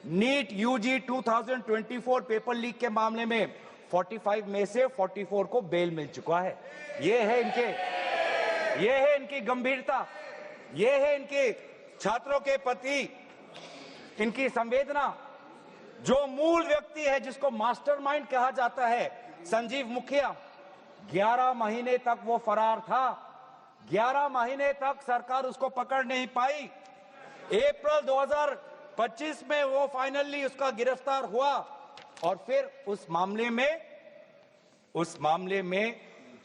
NEET UG 2024 paper leak के मामले में 45 में से 44 को बेल मिल चुका है। ये है इनकी गंभीरता, ये है इनके छात्रों के प्रति इनकी संवेदना। जो मूल व्यक्ति है, जिसको मास्टरमाइंड कहा जाता है, संजीव मुखिया, 11 महीने तक वो फरार था। 11 महीने तक सरकार उसको पकड़ नहीं पाई। अप्रैल 2025 में वो फाइनली उसका गिरफ्तार हुआ और फिर उस मामले में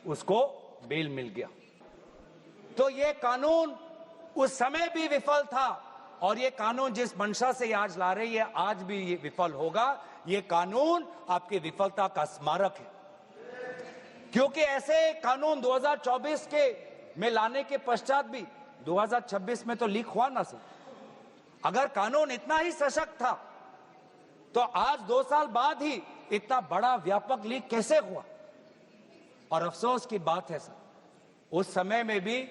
उसको बेल मिल गया। तो ये कानून उस समय भी विफल था और ये कानून जिस मंशा से आज ला रही है, आज भी ये विफल होगा। ये कानून आपकी विफलता का स्मारक है, क्योंकि ऐसे कानून 2024 के में लाने के पश्चात भी 2026 में तो लीक हुआ ना सर। अगर कानून इतना ही सशक्त था तो आज 2 साल बाद ही इतना बड़ा व्यापक लीक कैसे हुआ? और अफसोस की बात है सर, उस समय में भी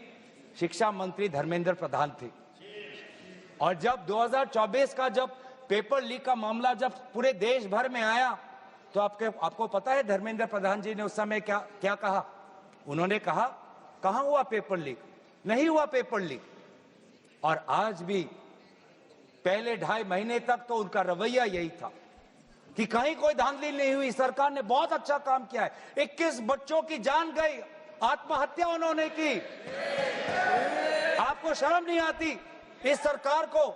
शिक्षा मंत्री धर्मेंद्र प्रधान थे और जब 2024 का जब पेपर लीक का मामला जब पूरे देश भर में आया तो आपको पता है धर्मेंद्र प्रधान जी ने उस समय क्या कहा? उन्होंने कहा, कहां हुआ पेपर लीक? नहीं हुआ पेपर लीक। और आज भी पहले 2.5 महीने तक तो उनका रवैया यही था कि कहीं कोई धांधली नहीं हुई, सरकार ने बहुत अच्छा काम किया है। 21 बच्चों की जान गई, आत्महत्या उन्होंने की। आपको शर्म नहीं आती इस सरकार को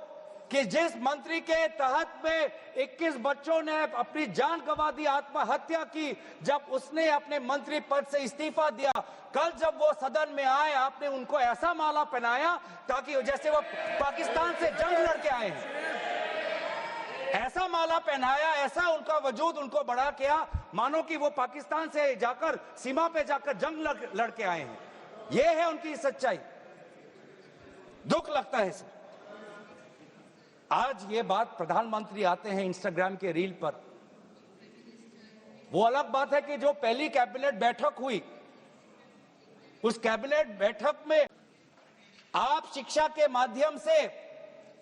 कि जिस मंत्री के तहत में 21 बच्चों ने अपनी जान गंवा दी, आत्महत्या की, जब उसने अपने मंत्री पद से इस्तीफा दिया, कल जब वो सदन में आए, आपने उनको ऐसा माला पहनाया ताकि जैसे वो पाकिस्तान से जंग लड़के आए हैं। ऐसा माला पहनाया, ऐसा उनका वजूद उनको बड़ा किया मानो कि वो पाकिस्तान से जाकर सीमा पे जाकर जंग लड़के आए हैं। ये है उनकी सच्चाई। दुख लगता है सर। आज ये बात प्रधानमंत्री आते हैं इंस्टाग्राम के रील पर, वो अलग बात है कि जो पहली कैबिनेट बैठक हुई, उस कैबिनेट बैठक में आप शिक्षा के माध्यम से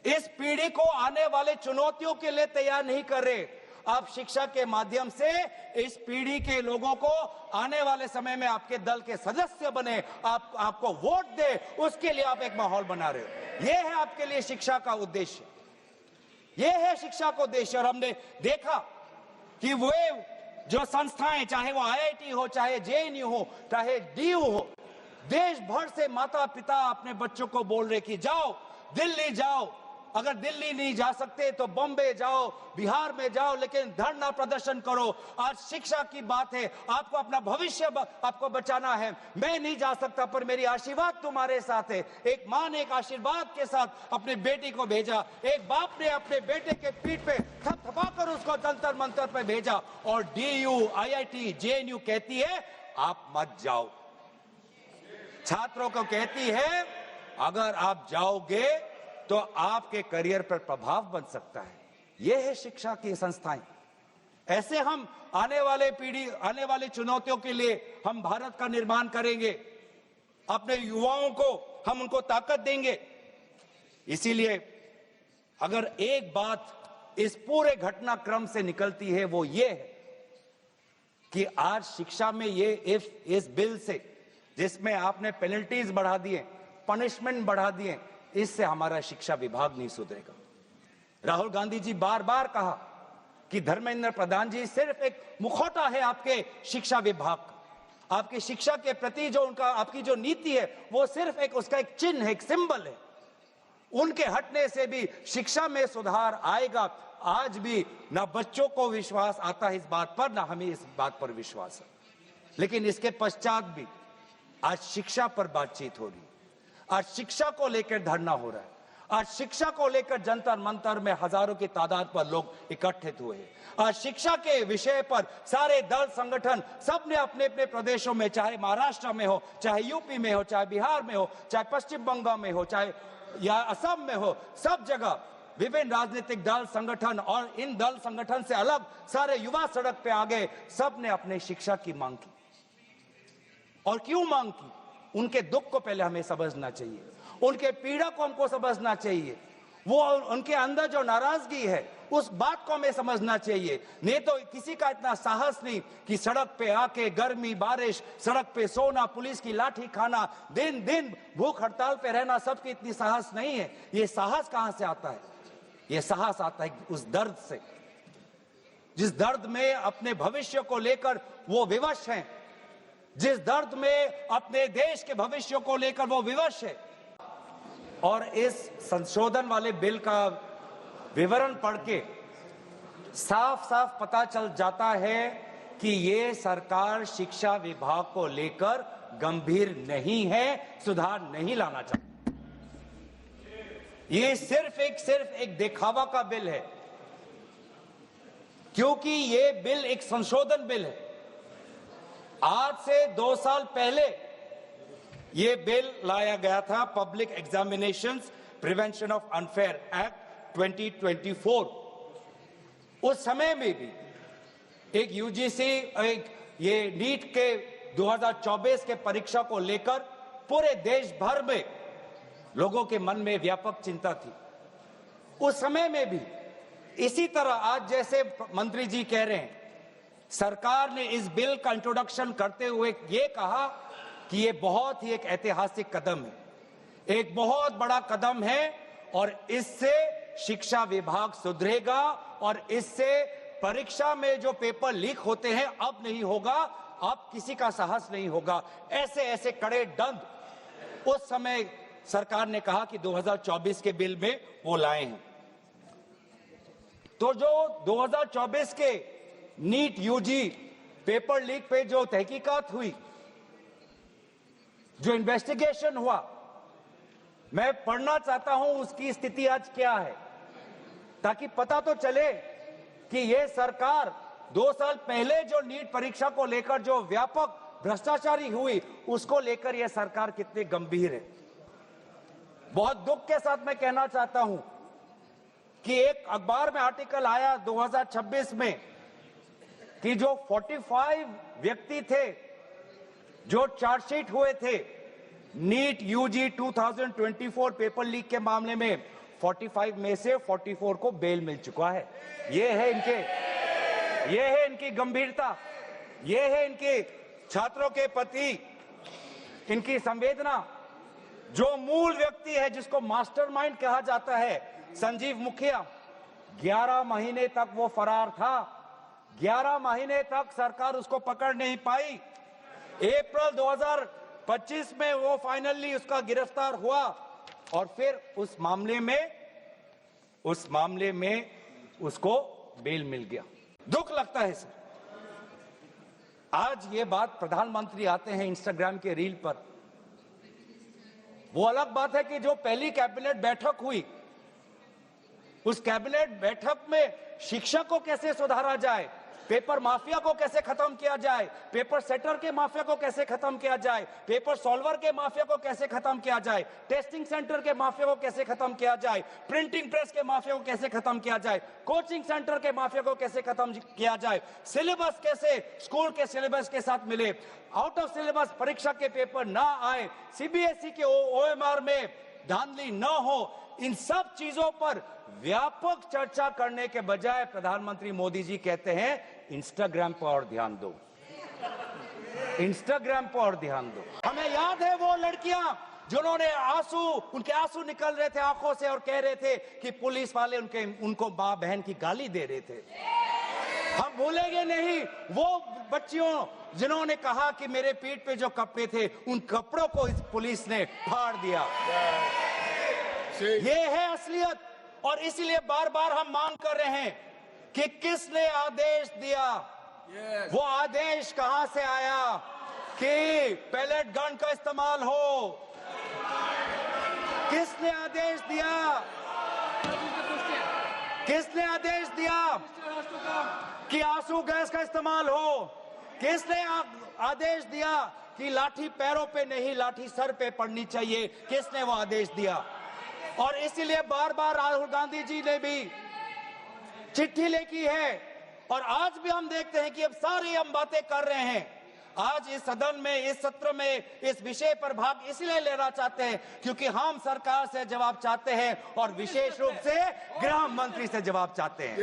इस पीढ़ी को आने वाले चुनौतियों के लिए तैयार नहीं कर रहे। आप शिक्षा के माध्यम से इस पीढ़ी के लोगों को आने वाले समय में आपके दल के सदस्य बने, आपको वोट दे, उसके लिए आप एक माहौल बना रहे हो। यह है आपके लिए शिक्षा का उद्देश्य, यह है शिक्षा का उद्देश्य। और हमने देखा कि वो जो संस्थाएं, चाहे वो IIT हो, चाहे JNU हो, चाहे DU हो, देश भर से माता पिता अपने बच्चों को बोल रहे कि जाओ दिल्ली जाओ, अगर दिल्ली नहीं जा सकते तो बॉम्बे जाओ, बिहार में जाओ, लेकिन धरना प्रदर्शन करो। आज शिक्षा की बात है, आपको अपना भविष्य आपको बचाना है। मैं नहीं जा सकता पर मेरी आशीर्वाद तुम्हारे साथ है। एक मां ने एक आशीर्वाद के साथ अपनी बेटी को भेजा, एक बाप ने अपने बेटे के पीठ पे थपथपाकर उसको जंतर मंतर पे भेजा। और DU, IIT, JNU कहती है आप मत जाओ, छात्रों को कहती है अगर आप जाओगे तो आपके करियर पर प्रभाव बन सकता है। यह है शिक्षा की संस्थाएं। ऐसे हम आने वाले चुनौतियों के लिए हम भारत का निर्माण करेंगे, अपने युवाओं को हम उनको ताकत देंगे। इसीलिए अगर एक बात इस पूरे घटनाक्रम से निकलती है वो ये है कि आज शिक्षा में ये इस बिल से, जिसमें आपने पेनल्टीज बढ़ा दिए, पनिशमेंट बढ़ा दिए, इससे हमारा शिक्षा विभाग नहीं सुधरेगा। राहुल गांधी जी बार बार कहा कि धर्मेंद्र प्रधान जी सिर्फ एक मुखौटा है आपके शिक्षा विभाग का। आपकी शिक्षा के प्रति जो उनका आपकी जो नीति है वो सिर्फ उसका एक चिन्ह है, एक सिंबल है। उनके हटने से भी शिक्षा में सुधार आएगा। आज भी ना बच्चों को विश्वास आता है इस बात पर, ना हमें इस बात पर विश्वास है। लेकिन इसके पश्चात भी आज शिक्षा पर बातचीत हो रही है, आज शिक्षा को लेकर धरना हो रहा है, आज शिक्षा को लेकर जंतर मंतर में हजारों की तादाद पर लोग इकट्ठित हुए हैं। आज शिक्षा के विषय पर सारे दल संगठन सब ने अपने अपने प्रदेशों में, चाहे महाराष्ट्र में हो, चाहे यूपी में हो, चाहे बिहार में हो, चाहे पश्चिम बंगाल में हो, चाहे या असम में हो, सब जगह विभिन्न राजनीतिक दल संगठन और इन दल संगठन से अलग सारे युवा सड़क पे आ गए। सब ने अपने शिक्षा की मांग की। और क्यों मांग की? उनके दुख को पहले हमें समझना चाहिए, उनके पीड़ा को हमको समझना चाहिए, वो उनके अंदर जो नाराजगी है उस बात को हमें समझना चाहिए। नहीं तो किसी का इतना साहस नहीं कि सड़क पे आके गर्मी बारिश, सड़क पे सोना, पुलिस की लाठी खाना, दिन दिन भूख हड़ताल पे रहना, सबकी इतनी साहस नहीं है। ये साहस कहां से आता है? ये साहस आता है उस दर्द से, जिस दर्द में अपने भविष्य को लेकर वो विवश हैं, जिस दर्द में अपने देश के भविष्य को लेकर वो विवश है। और इस संशोधन वाले बिल का विवरण पढ़ के साफ साफ पता चल जाता है कि ये सरकार शिक्षा विभाग को लेकर गंभीर नहीं है, सुधार नहीं लाना चाहती। ये सिर्फ एक दिखावा का बिल है, क्योंकि ये बिल एक संशोधन बिल है। आज से 2 साल पहले ये बिल लाया गया था, public examinations prevention of unfair act 2024। उस समय में भी एक यूजीसी ये नीट के 2024 के परीक्षा को लेकर पूरे देश भर में लोगों के मन में व्यापक चिंता थी। उस समय में भी इसी तरह आज जैसे मंत्री जी कह रहे हैं, सरकार ने इस बिल का इंट्रोडक्शन करते हुए ये कहा कि ये बहुत ही एक ऐतिहासिक कदम है, एक बहुत बड़ा कदम है, और इससे शिक्षा विभाग सुधरेगा और इससे परीक्षा में जो पेपर लीक होते हैं अब नहीं होगा, अब किसी का साहस नहीं होगा। ऐसे ऐसे कड़े दंड उस समय सरकार ने कहा कि 2024 के बिल में वो लाए हैं। तो जो 2024 के नीट यूजी पेपर लीक पे जो तहकीकात हुई, जो इन्वेस्टिगेशन हुआ, मैं पढ़ना चाहता हूं उसकी स्थिति आज क्या है, ताकि पता तो चले कि यह सरकार 2 साल पहले जो नीट परीक्षा को लेकर जो व्यापक भ्रष्टाचारी हुई, उसको लेकर यह सरकार कितनी गंभीर है। बहुत दुख के साथ मैं कहना चाहता हूं कि एक अखबार में आर्टिकल आया 2026 में कि जो 45 व्यक्ति थे जो चार्जशीट हुए थे नीट यूजी 2024 पेपर लीक के मामले में, 45 में से 44 को बेल मिल चुका है। ये है इनकी गंभीरता, ये है इनके छात्रों के प्रति इनकी संवेदना। जो मूल व्यक्ति है जिसको मास्टरमाइंड कहा जाता है, संजीव मुखिया, 11 महीने तक वो फरार था। 11 महीने तक सरकार उसको पकड़ नहीं पाई। अप्रैल 2025 में वो फाइनली उसका गिरफ्तार हुआ और फिर उस मामले में उसको बेल मिल गया। दुख लगता है सर। आज ये बात प्रधानमंत्री आते हैं इंस्टाग्राम के रील पर, वो अलग बात है कि जो पहली कैबिनेट बैठक हुई, उस कैबिनेट बैठक में शिक्षा को कैसे सुधारा जाए, पेपर माफिया को कैसे खत्म किया जाए, पेपर सेटर के माफिया को कैसे खत्म किया जाए, पेपर सॉल्वर के माफिया को कैसे खत्म किया जाए, टेस्टिंग सेंटर के माफिया को कैसे खत्म किया जाए, प्रिंटिंग प्रेस के माफिया को कैसे खत्म किया जाए, कोचिंग सेंटर के माफिया को कैसे खत्म किया जाए, सिलेबस कैसे स्कूल के सिलेबस के साथ मिले, आउट ऑफ सिलेबस परीक्षा के पेपर ना आए, सीबीएसई के ओएमआर में धांधली न हो, इन सब चीजों पर व्यापक चर्चा करने के बजाय प्रधानमंत्री मोदी जी कहते हैं इंस्टाग्राम पर और ध्यान दो, इंस्टाग्राम पर और ध्यान दो। हमें याद है वो लड़कियां जिन्होंने उनके आंसू निकल रहे थे आंखों से और कह रहे थे कि पुलिस वाले उनको मां बहन की गाली दे रहे थे। हम भूलेंगे नहीं वो बच्चियों जिन्होंने कहा कि मेरे पीठ पे जो कपड़े थे उन कपड़ों को इस पुलिस ने फाड़ दिया। ये है असलियत, और इसलिए बार बार हम मांग कर रहे हैं कि किसने आदेश दिया, वो आदेश कहां से आया कि पैलेट गन का इस्तेमाल हो, किसने आदेश दिया, किसने आदेश दिया कि आंसू गैस का इस्तेमाल हो, किसने आदेश दिया कि लाठी पैरों पे नहीं लाठी सर पे पड़नी चाहिए, किसने वो आदेश दिया। और इसीलिए बार बार राहुल गांधी जी ने भी चिट्ठी लिखी है, और आज भी हम देखते हैं कि अब सारी हम बातें कर रहे हैं, आज इस सदन में, इस सत्र में इस विषय पर भाग इसलिए लेना चाहते हैं क्योंकि हम सरकार से जवाब चाहते हैं और विशेष रूप से गृह मंत्री से जवाब चाहते हैं।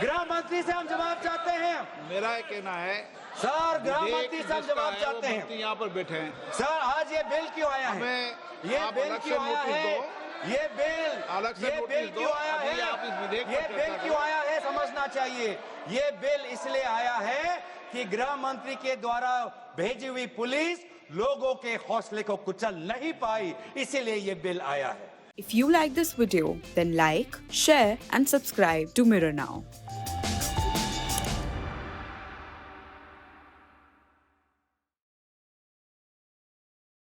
गृह मंत्री से हम जवाब चाहते हैं। मेरा ये कहना है सर, गृह मंत्री से हम जवाब चाहते हैं। यहाँ पर बैठे हैं सर, आज ये बिल क्यों आया है? ये बिल क्यों आया है? ये बिल क्यों आया है? ये बिल क्यों आया है समझना चाहिए। ये बिल इसलिए आया है कि गृह मंत्री के द्वारा भेजी हुई पुलिस लोगों के हौसले को कुचल नहीं पाई, इसीलिए ये बिल आया है। If you like this video, then like, share and subscribe to Mirror Now.